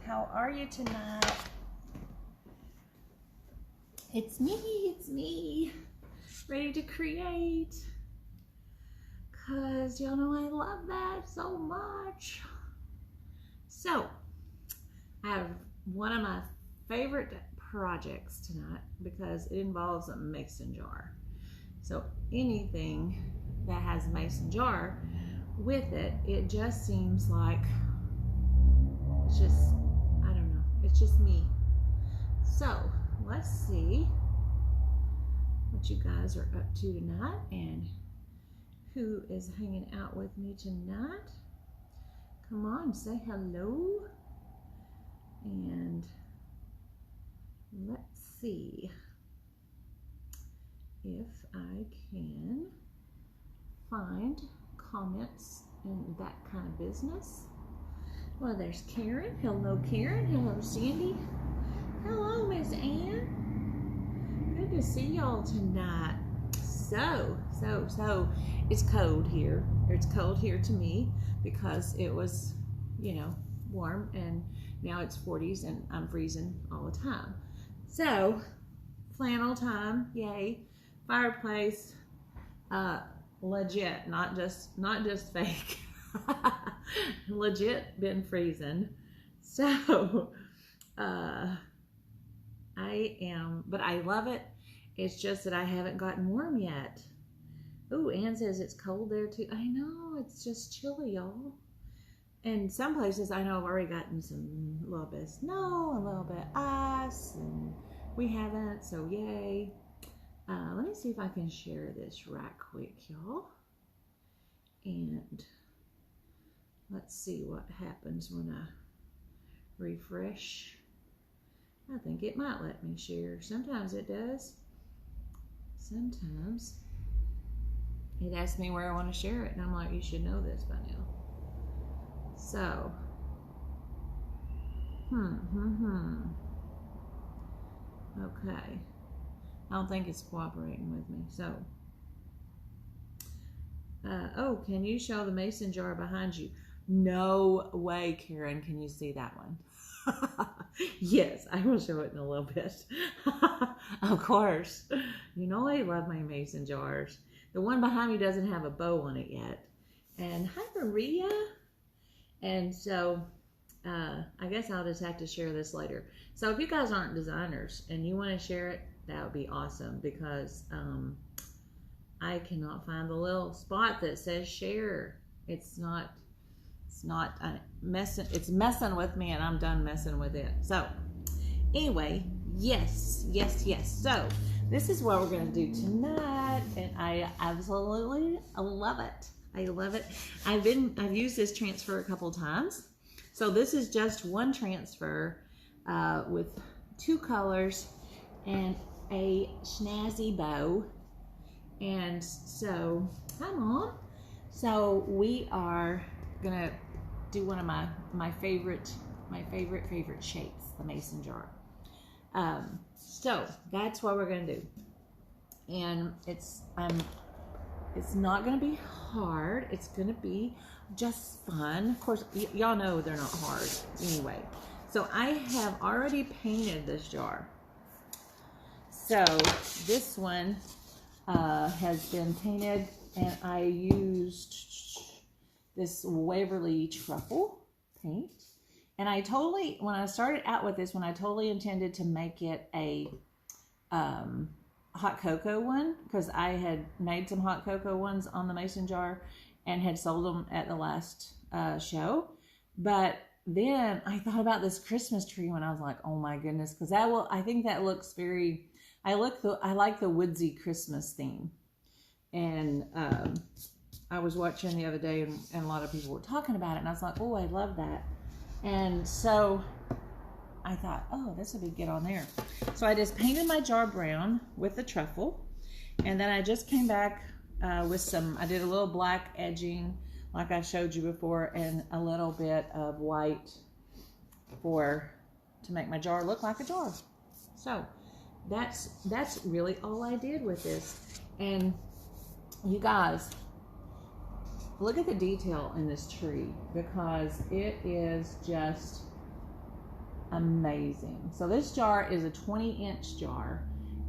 How are you tonight? It's me, ready to create. Cause y'all know I love that so much. So, I have one of my favorite projects tonight because it involves a mason jar. So anything that has a mason jar with it, it just seems like it's just, I don't know, it's just me. So let's see what you guys are up to tonight and who is hanging out with me tonight. Come on, say hello. And let's see if I can find comments in that kind of business. Well, there's Karen. Hello, Karen. Hello, Sandy. Hello, Miss Ann. Good to see y'all tonight. So, it's cold here. It's cold here to me because it was, you know, warm, and now it's 40s and I'm freezing all the time. So, flannel time, yay. Fireplace, legit, not just fake. Legit been freezing. So, but I love it. It's just that I haven't gotten warm yet. Ooh, Ann says it's cold there too. I know, it's just chilly, y'all. And some places I know I've already gotten a little bit of snow, a little bit of ice, and we haven't, so yay. Let me see if I can share this right quick, y'all. And let's see what happens when I refresh. I think it might let me share. Sometimes it does. Sometimes it asks me where I want to share it, and I'm like, you should know this by now. So, okay. I don't think it's cooperating with me. So, oh, can you show the mason jar behind you? No way, Karen. Can you see that one? Yes, I will show it in a little bit. Of course. You know I love my mason jars. The one behind me doesn't have a bow on it yet. And hi, Maria. And so, I guess I'll just have to share this later. So if you guys aren't designers and you want to share it, that would be awesome, because I cannot find the little spot that says share. It's messing with me, and I'm done messing with it. So anyway, yes. So this is what we're going to do tonight, and I absolutely love it. I love it. I've used this transfer a couple times. So this is just one transfer with two colors and a snazzy bow. And so, hi Mom. So we are gonna do one of my favorite shapes, the mason jar. So that's what we're gonna do. And it's not gonna be hard. It's gonna be just fun. Of course, y'all know they're not hard anyway. So I have already painted this jar. So this one has been painted, and I used this Waverly truffle paint. And when I started out with this one, I totally intended to make it a hot cocoa one, because I had made some hot cocoa ones on the mason jar and had sold them at the last show. But then I thought about this Christmas tree when I was like, oh my goodness, because I think that looks very, I like the woodsy Christmas theme. And I was watching the other day, and a lot of people were talking about it, and I was like, oh, I love that. And so I thought, oh, this would be good on there. So I just painted my jar brown with the truffle, and then I just came back with I did a little black edging like I showed you before, and a little bit of white to make my jar look like a jar. So that's really all I did with this. And you guys, look at the detail in this tree, because it is just amazing. So this jar is a 20-inch jar,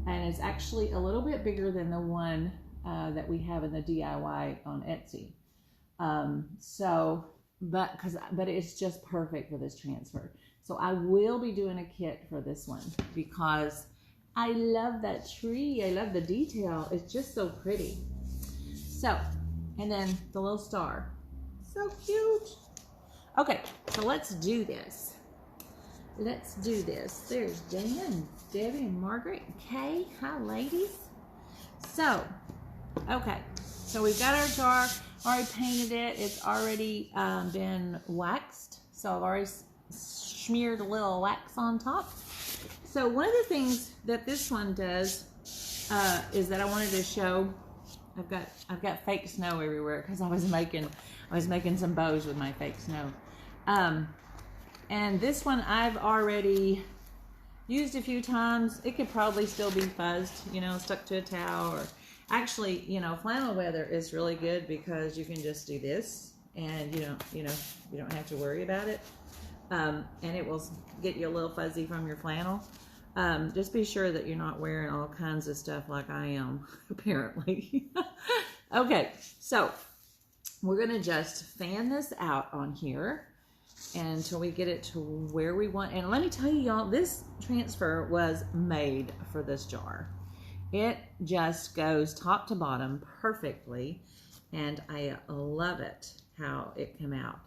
and it's actually a little bit bigger than the one that we have in the DIY on Etsy. But it's just perfect for this transfer. So I will be doing a kit for this one because I love that tree. I love the detail. It's just so pretty. So, and then the little star. So cute. Okay, so let's do this. Let's do this. There's Dan, Debbie, and Margaret, and Kay. Hi, ladies. So, okay. So we've got our jar. Already painted it. It's already been waxed. So I've already smeared a little wax on top. So one of the things that this one does is that I wanted to show. I've got fake snow everywhere because I was making some bows with my fake snow. And this one I've already used a few times. It could probably still be fuzzed, you know, stuck to a towel. Or actually, you know, flannel weather is really good because you can just do this and you don't have to worry about it. And it will get you a little fuzzy from your flannel. Just be sure that you're not wearing all kinds of stuff like I am, apparently. Okay, so we're going to just fan this out on here until we get it to where we want. And let me tell you, y'all, this transfer was made for this jar. It just goes top to bottom perfectly, and I love it how it came out.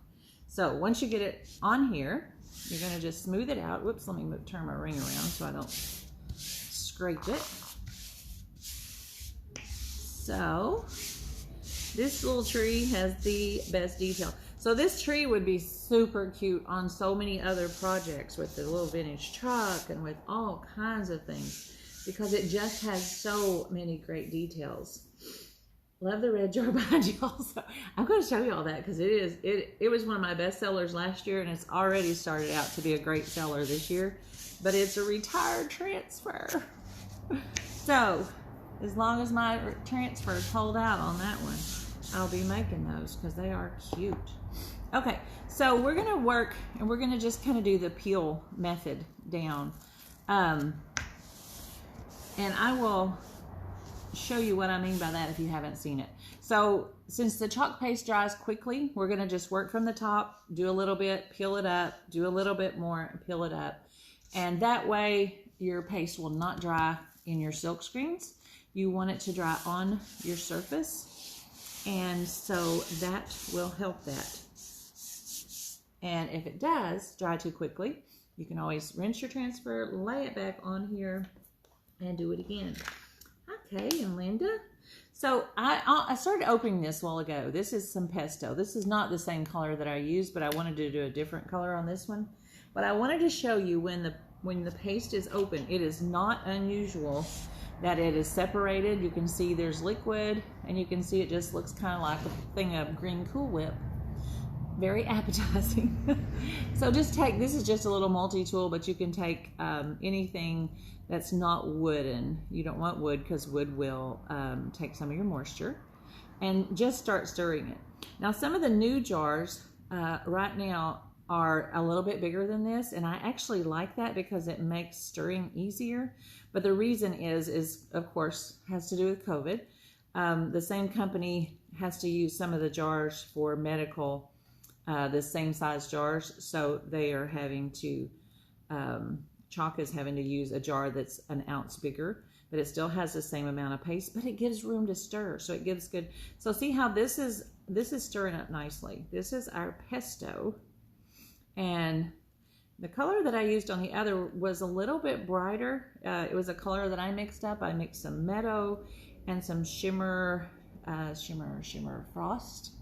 So once you get it on here, you're going to just smooth it out. Whoops, let me turn my ring around so I don't scrape it. So this little tree has the best detail. So this tree would be super cute on so many other projects with the little vintage truck and with all kinds of things because it just has so many great details. Love the red jar behind y'all. So I'm going to show you all that because it was one of my best sellers last year, and it's already started out to be a great seller this year. But it's a retired transfer. So as long as my transfers hold out on that one, I'll be making those because they are cute. Okay, so we're going to work, and we're going to just kind of do the peel method down. And I will show you what I mean by that if you haven't seen it. So since the chalk paste dries quickly, we're going to just work from the top, do a little bit, peel it up, do a little bit more, peel it up. And that way your paste will not dry in your silk screens. You want it to dry on your surface. And so that will help that. And if it does dry too quickly, you can always rinse your transfer, lay it back on here, and do it again. Okay, and Linda. So I started opening this a while ago. This is some pesto. This is not the same color that I used, but I wanted to do a different color on this one. But I wanted to show you when the paste is open, it is not unusual that it is separated. You can see there's liquid, and you can see it just looks kind of like a thing of green Cool Whip. Very appetizing. So just take, this is just a little multi-tool, but you can take anything that's not wooden. You don't want wood because wood will take some of your moisture. And just start stirring it. Now some of the new jars right now are a little bit bigger than this, and I actually like that because it makes stirring easier. But the reason is of course has to do with COVID. The same company has to use some of the jars for medical, the same size jars, so they are having to, Chalk is having to use a jar that's an ounce bigger, but it still has the same amount of paste, but it gives room to stir, so it gives good. So see how this is stirring up nicely. This is our pesto, and the color that I used on the other was a little bit brighter. It was a color that I mixed up. I mixed some meadow and some shimmer frost.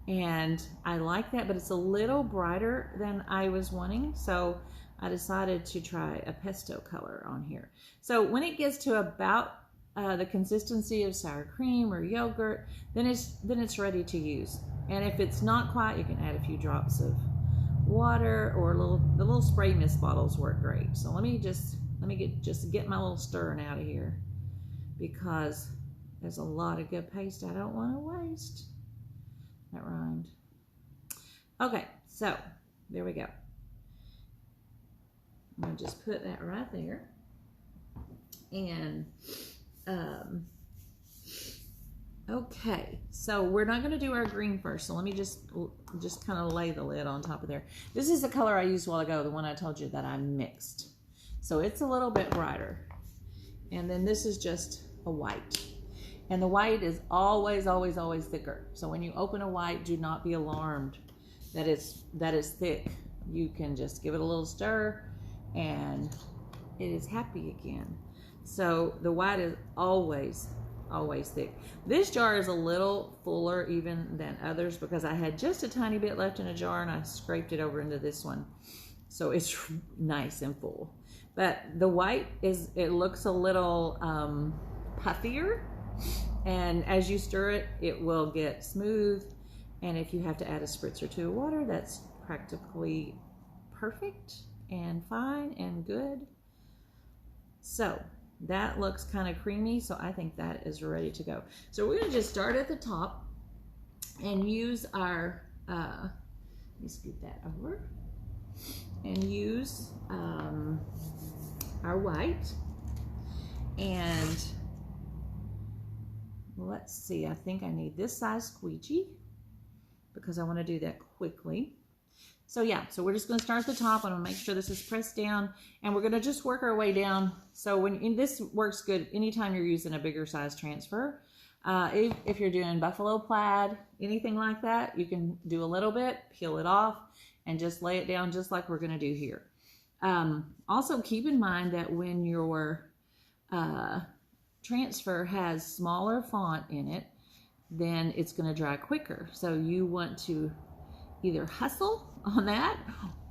And I like that, but it's a little brighter than I was wanting. So I decided to try a pesto color on here. So when it gets to about the consistency of sour cream or yogurt, then it's ready to use. And if it's not quite, you can add a few drops of water, or the little spray mist bottles work great. So let me get my little stirring out of here because there's a lot of good paste I don't want to waste. That rhymed. Okay, so there we go. I'm going to just put that right there. And, okay, so we're not going to do our green first. So let me just kind of lay the lid on top of there. This is the color I used a while ago, the one I told you that I mixed. So it's a little bit brighter. And then this is just a white. And the white is always, always, always thicker. So when you open a white, do not be alarmed that is thick. You can just give it a little stir and it is happy again. So the white is always, always thick. This jar is a little fuller even than others because I had just a tiny bit left in a jar and I scraped it over into this one. So it's nice and full. But the white it looks a little puffier. And as you stir it, it will get smooth. And if you have to add a spritz or two of water, that's practically perfect and fine and good. So that looks kind of creamy. So I think that is ready to go. So we're going to just start at the top and use our, let me scoot that over, and use our white. And let's see, I think I need this size squeegee because I want to do that quickly. So yeah, so we're just going to start at the top. I'm going to make sure this is pressed down and we're going to just work our way down. So this works good anytime you're using a bigger size transfer. If you're doing buffalo plaid, anything like that, you can do a little bit, peel it off, and just lay it down just like we're going to do here. Also keep in mind that when your transfer has smaller font in it, then it's going to dry quicker. So you want to either hustle on that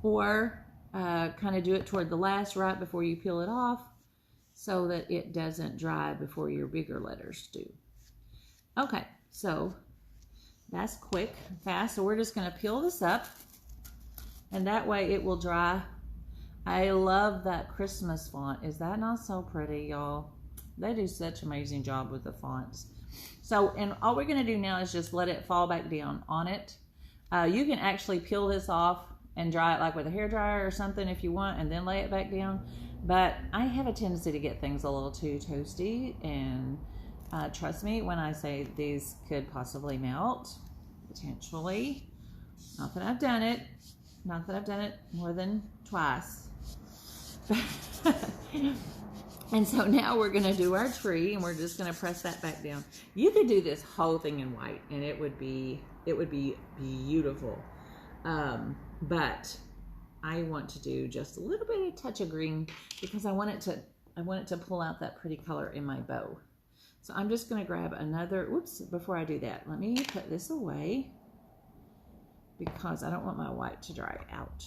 or kind of do it toward the last right before you peel it off so that it doesn't dry before your bigger letters do. Okay, so that's quick, fast. So we're just going to peel this up and that way it will dry. I love that Christmas font. Is that not so pretty, y'all? They do such an amazing job with the fonts. So, and all we're going to do now is just let it fall back down on it. You can actually peel this off and dry it like with a hairdryer or something if you want, and then lay it back down. But I have a tendency to get things a little too toasty, and trust me when I say these could possibly melt, potentially. Not that I've done it. Not that I've done it more than twice. And so now we're going to do our tree, and we're just going to press that back down. You could do this whole thing in white, and it would be beautiful. But I want to do just a little bit of touch of green because I want it to pull out that pretty color in my bow. So I'm just going to grab another. Whoops! Before I do that, let me put this away because I don't want my white to dry out.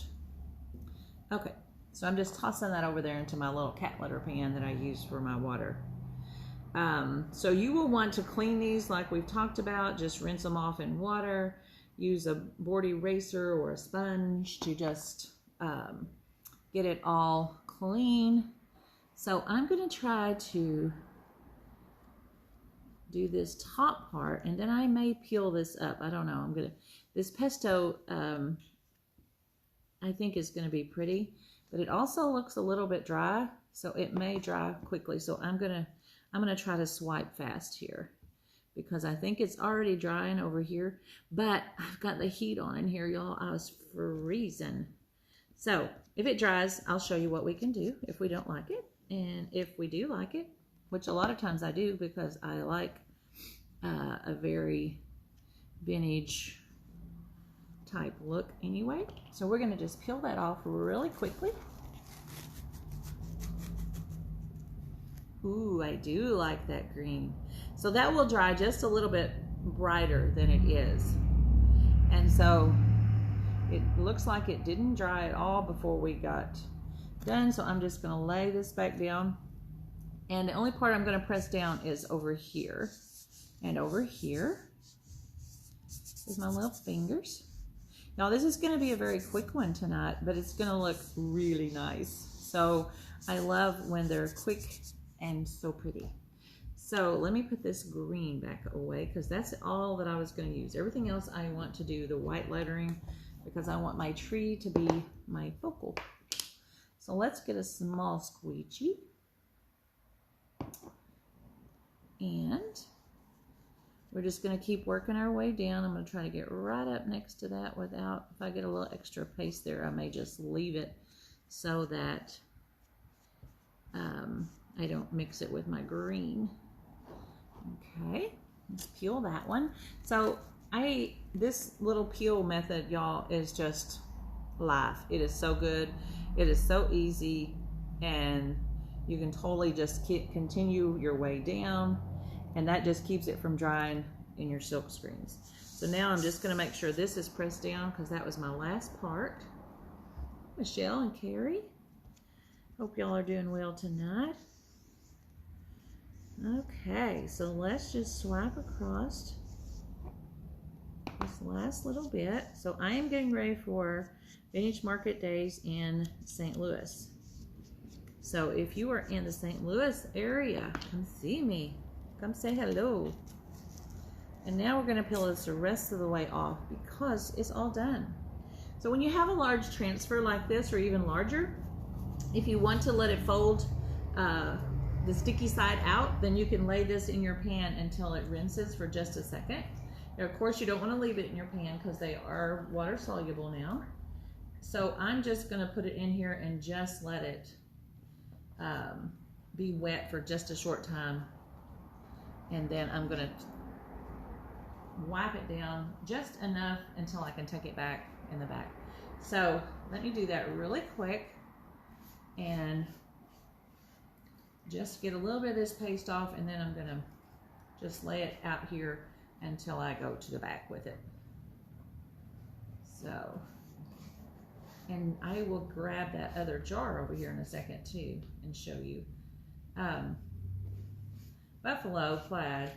Okay. So I'm just tossing that over there into my little cat litter pan that I use for my water. So you will want to clean these like we've talked about. Just rinse them off in water. Use a board eraser or a sponge to just get it all clean. So I'm going to try to do this top part, and then I may peel this up. I don't know. This pesto I think is going to be pretty. But it also looks a little bit dry, so it may dry quickly. So I'm gonna try to swipe fast here because I think it's already drying over here. But I've got the heat on in here, y'all. I was freezing. So if it dries, I'll show you what we can do if we don't like it, and if we do like it, which a lot of times I do because I like a very vintage type look anyway. So we're going to just peel that off really quickly. Ooh, I do like that green. So that will dry just a little bit brighter than it is. And so it looks like it didn't dry at all before we got done. So I'm just going to lay this back down. And the only part I'm going to press down is over here. And over here is my little fingers. Now this is going to be a very quick one tonight, but it's going to look really nice. So I love when they're quick and so pretty. So let me put this green back away because that's all that I was going to use. Everything else I want to do the white lettering because I want my tree to be my focal. So let's get a small squeegee. And we're just going to keep working our way down. I'm going to try to get right up next to that without, if I get a little extra paste there, I may just leave it so that I don't mix it with my green. Okay, let's peel that one. So this little peel method, y'all, is just life. It is so good. It is so easy, and you can totally just continue your way down, and that just keeps it from drying in your silk screens. So now I'm just going to make sure this is pressed down because that was my last part. Michelle and Carrie, hope y'all are doing well tonight. Okay, so let's just swipe across this last little bit. So I am getting ready for Vintage Market Days in St. Louis. So if you are in the St. Louis area, come see me. Come say hello. And now we're going to peel this the rest of the way off because it's all done. So when you have a large transfer like this, or even larger, if you want to let it fold the sticky side out, then you can lay this in your pan until it rinses for just a second. Now, of course, you don't want to leave it in your pan because they are water soluble now. So I'm just going to put it in here and just let it be wet for just a short time. And then I'm going to wipe it down just enough until I can tuck it back in the back. So let me do that really quick and just get a little bit of this paste off, and then I'm going to just lay it out here until I go to the back with it. So, and I will grab that other jar over here in a second too and show you. Buffalo plaid,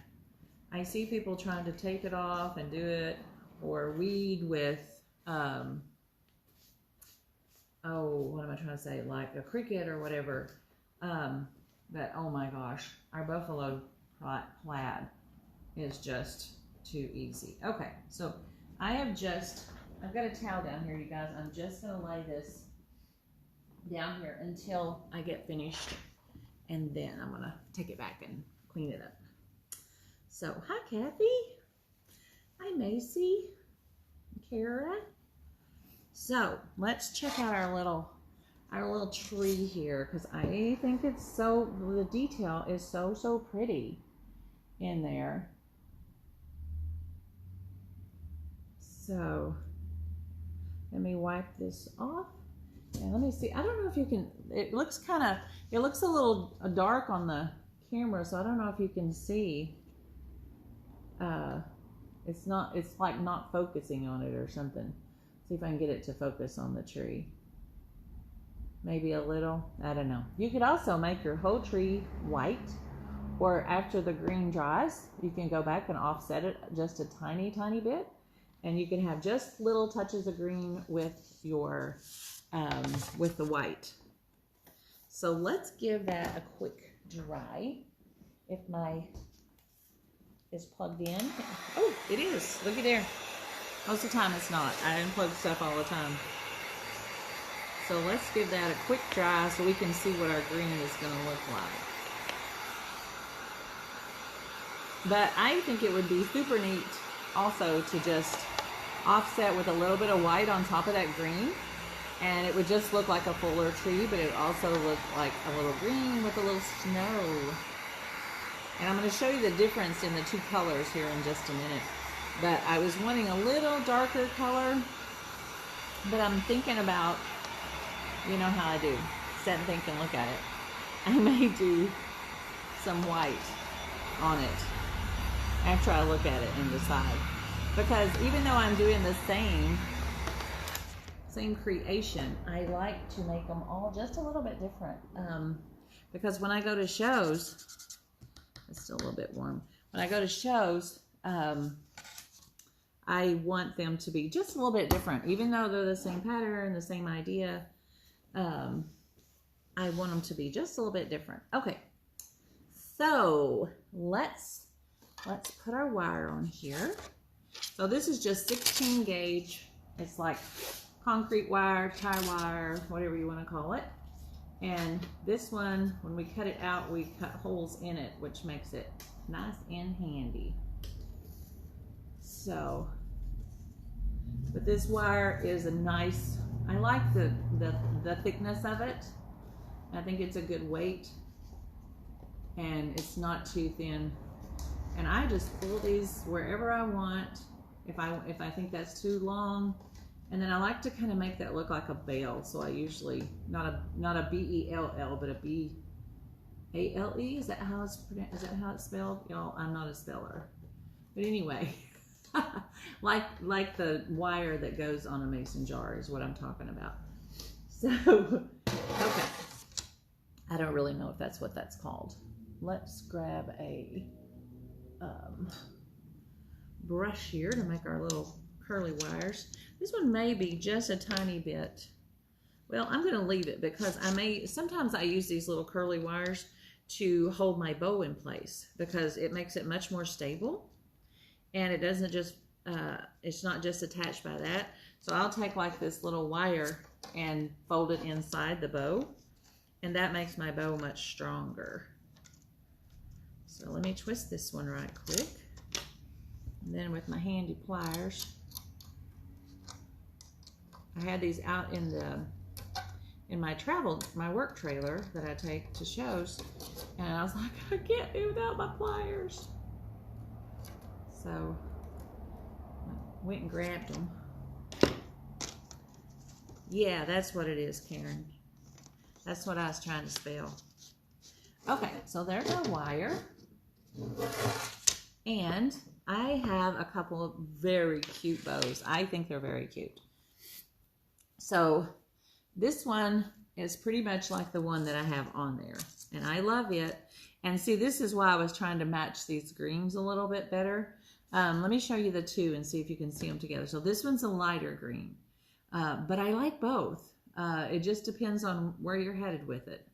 I see people trying to take it off and do it, or weed with, oh, what am I trying to say, like a cricket or whatever. But oh my gosh, our buffalo plaid is just too easy. Okay, so I've got a towel down here, you guys. I'm just gonna lay this down here until I get finished, and then I'm gonna take it back and clean it up. So, hi Kathy, hi Macy, Kara. So let's check out our little tree here, because I think it's the detail is so pretty in there. So let me wipe this off and let me see. I don't know if you can, it looks a little dark on the camera, so I don't know if you can see. It's like not focusing on it or something. See if I can get it to focus on the tree. Maybe a little, I don't know. You could also make your whole tree white, or after the green dries, you can go back and offset it just a tiny bit, and you can have just little touches of green with your with the white. So let's give that a quick dry. If my is plugged in. Oh, it is. Looky there. Most of the time it's not. I unplug stuff all the time. So let's give that a quick dry so we can see what our green is going to look like. But I think it would be super neat also to just offset with a little bit of white on top of that green, and it would just look like a fuller tree, but it would also look like a little green with a little snow. And I'm going to show you the difference in the two colors here in just a minute. But I was wanting a little darker color, but I'm thinking about, you know how I do, sit and think and look at it. I may do some white on it after I look at it and decide. Because even though I'm doing the same creation, I like to make them all just a little bit different. Because when I go to shows, it's still a little bit warm. When I go to shows, I want them to be just a little bit different. Even though they're the same pattern, the same idea, I want them to be just a little bit different. Okay, so let's put our wire on here. So this is just 16 gauge. It's like concrete wire, tie wire, whatever you want to call it. And this one, when we cut it out, we cut holes in it, which makes it nice and handy. So, but this wire is a nice, I like the thickness of it. I think it's a good weight, and it's not too thin. And I just pull these wherever I want, if I think that's too long. And then I like to kind of make that look like a bell. So I usually, not a B-E-L-L, but a B-A-L-E. Is that how it's pronounced? Is that how it's spelled? Y'all, I'm not a speller. But anyway, like the wire that goes on a mason jar is what I'm talking about. So, okay. I don't really know if that's what that's called. Let's grab a brush here to make our little curly wires. This one may be just a tiny bit. Well, I'm going to leave it because sometimes I use these little curly wires to hold my bow in place because it makes it much more stable, and it doesn't just, it's not just attached by that. So I'll take like this little wire and fold it inside the bow, and that makes my bow much stronger. So let me twist this one right quick. And then with my handy pliers, I had these out in my work trailer that I take to shows, and I was like, I can't do without my pliers. So I went and grabbed them. Yeah, that's what it is, Karen. That's what I was trying to spell. Okay, so there's our wire. And I have a couple of very cute bows. I think they're very cute. So this one is pretty much like the one that I have on there, and I love it. And see, this is why I was trying to match these greens a little bit better. Let me show you the two and see if you can see them together. So this one's a lighter green, but I like both. It just depends on where you're headed with it.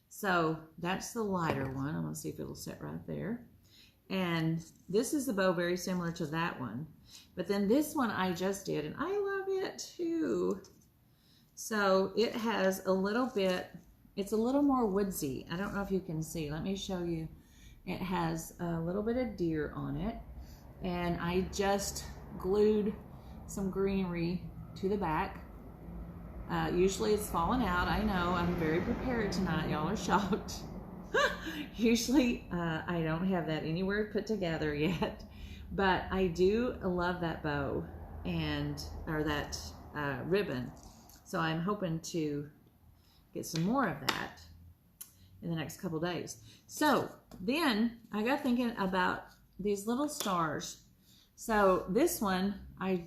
So that's the lighter one. I'm gonna see if it'll sit right there. And this is the bow very similar to that one. But then this one I just did, and I love it too. So it has a little bit, it's a little more woodsy. I don't know if you can see. Let me show you. It has a little bit of deer on it. And I just glued some greenery to the back. Usually it's fallen out. I know, I'm very prepared tonight. Y'all are shocked. Usually I don't have that anywhere put together yet. But I do love that bow or that ribbon. So I'm hoping to get some more of that in the next couple days. So then I got thinking about these little stars. So this one, I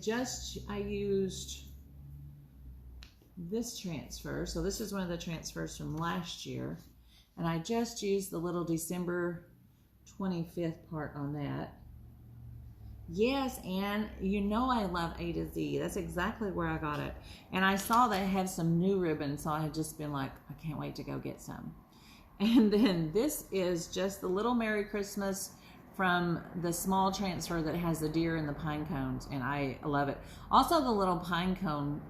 used this transfer. So this is one of the transfers from last year. And I just used the little December 25th part on that. Yes, and you know I love A to Z. That's exactly where I got it. And I saw they had some new ribbons, so I had just been like, I can't wait to go get some. And then this is just the little Merry Christmas from the small transfer that has the deer and the pine cones, and I love it. Also, the little pine cone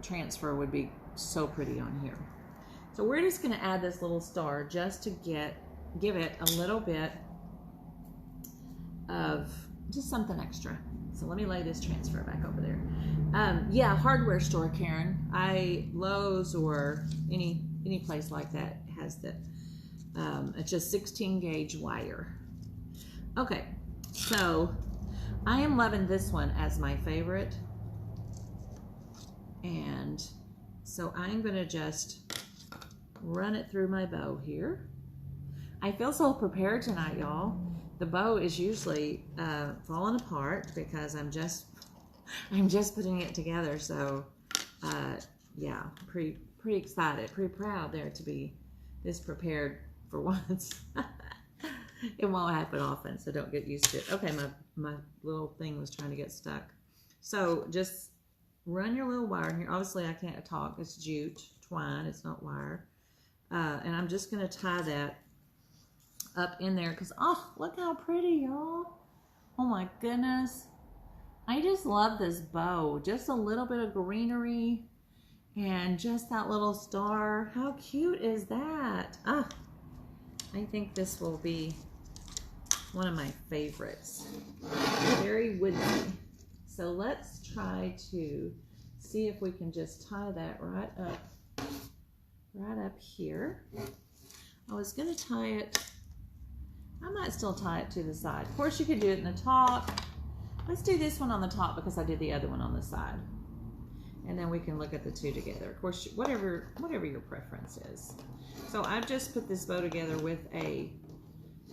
transfer would be so pretty on here. So we're just going to add this little star just to give it a little bit of just something extra. So let me lay this transfer back over there. Yeah, hardware store, Karen. Lowe's or any place like that has the, it's just 16 gauge wire. Okay, so I am loving this one as my favorite. And so I'm gonna just run it through my bow here. I feel so prepared tonight, y'all. The bow is usually falling apart because I'm just putting it together. So yeah, pretty excited, pretty proud there to be this prepared for once. It won't happen often, so don't get used to it. Okay, my little thing was trying to get stuck. So just run your little wire here. Obviously I can't talk, it's jute, twine, it's not wire. And I'm just gonna tie that up in there because, oh, look how pretty, y'all. Oh my goodness. I just love this bow. Just a little bit of greenery And just that little star. How cute is that? Ah, I think this will be one of my favorites. Very woodsy. So let's try to see if we can just tie that right up here. I was gonna tie it, I might still tie it to the side. Of course you could do it in the top. Let's do this one on the top because I did the other one on the side. And then we can look at the two together. Of course, whatever your preference is. So I've just put this bow together with a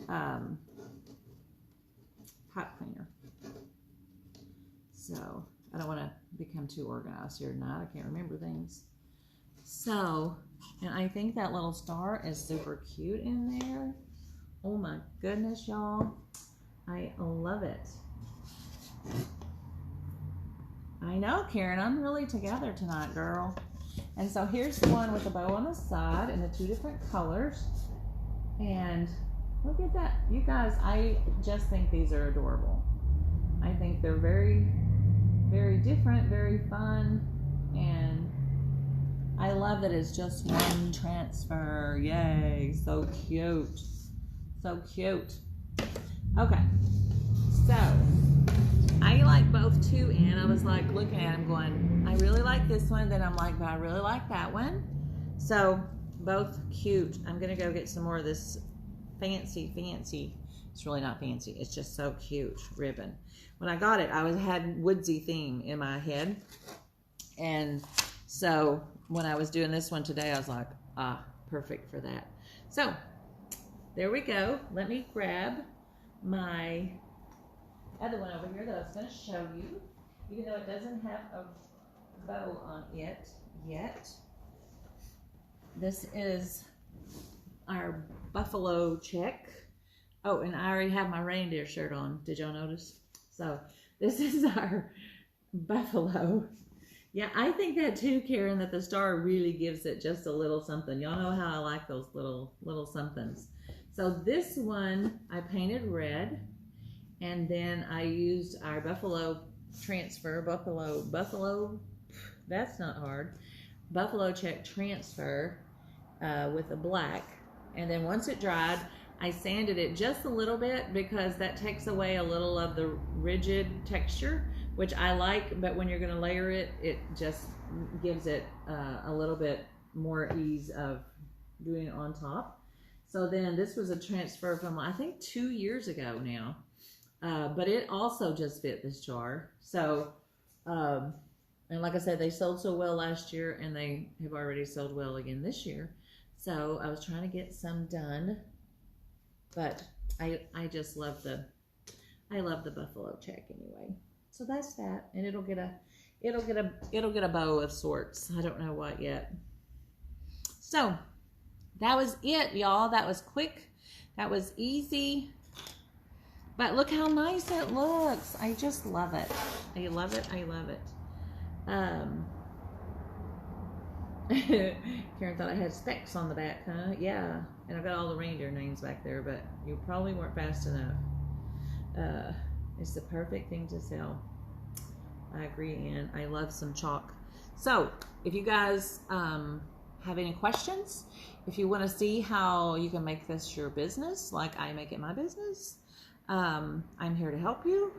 pipe cleaner. So I don't want to become too organized here tonight. I can't remember things. So, and I think that little star is super cute in there. Oh my goodness, y'all. I love it. I know, Karen, I'm really together tonight, girl. And so here's the one with the bow on the side and the two different colors. And look at that. You guys, I just think these are adorable. I think they're very, very different, very fun. And I love that it's just one transfer. Yay, so cute. So cute. Okay, so I like both too, and I was like looking at them going, I really like this one, then I'm like, but I really like that one. So both cute. I'm gonna go get some more of this fancy, it's really not fancy, it's just so cute ribbon. When I got it, I had woodsy theme in my head, and so when I was doing this one today, I was like, ah, perfect for that. So there we go. Let me grab my other one over here that I was going to show you, even though it doesn't have a bow on it yet. This is our buffalo check. Oh, and I already have my reindeer shirt on. Did y'all notice? So this is our buffalo. Yeah, I think that too, Karen, that the star really gives it just a little something. Y'all know how I like those little somethings. So this one I painted red, and then I used our buffalo transfer, buffalo, that's not hard, buffalo check transfer with a black. And then once it dried, I sanded it just a little bit because that takes away a little of the rigid texture, which I like, but when you're gonna layer it, it just gives it a little bit more ease of doing it on top. So then this was a transfer from, I think, 2 years ago now, but it also just fit this jar. So, and like I said, they sold so well last year, and they have already sold well again this year. So I was trying to get some done, but I just love the buffalo check anyway. So that's that, and it'll get a bow of sorts. I don't know what yet. So that was it, y'all. That was quick. That was easy. But look how nice it looks. I just love it. I love it. I love it. Karen thought I had specs on the back, huh? Yeah. And I've got all the reindeer names back there, but you probably weren't fast enough. It's the perfect thing to sell. I agree, and I love some chalk. So if you guys have any questions, if you want to see how you can make this your business like I make it my business, I'm here to help you.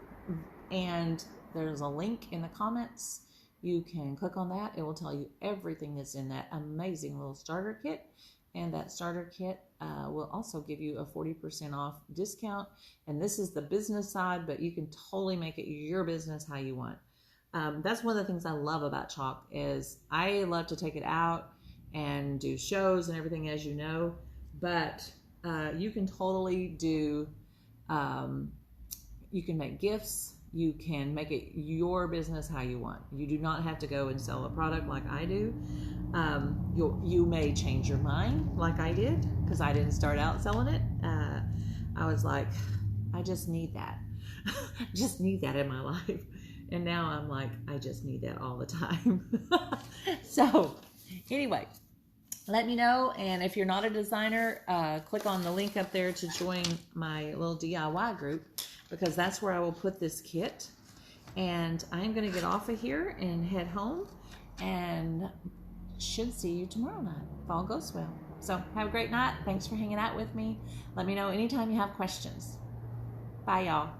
And there's a link in the comments. You can click on that. It will tell you everything that's in that amazing little starter kit. And that starter kit will also give you a 40% off discount. And this is the business side, but you can totally make it your business how you want. That's one of the things I love about chalk is I love to take it out and do shows and everything, as you know, but you can totally do, you can make gifts. You can make it your business how you want. You do not have to go and sell a product like I do. You may change your mind like I did, because I didn't start out selling it. I was like, I just need that. Just need that in my life. And now I'm like, I just need that all the time. So anyway, let me know. And if you're not a designer, click on the link up there to join my little DIY group, because that's where I will put this kit. And I'm going to get off of here and head home. And should see you tomorrow night if all goes well. So have a great night. Thanks for hanging out with me. Let me know anytime you have questions. Bye, y'all.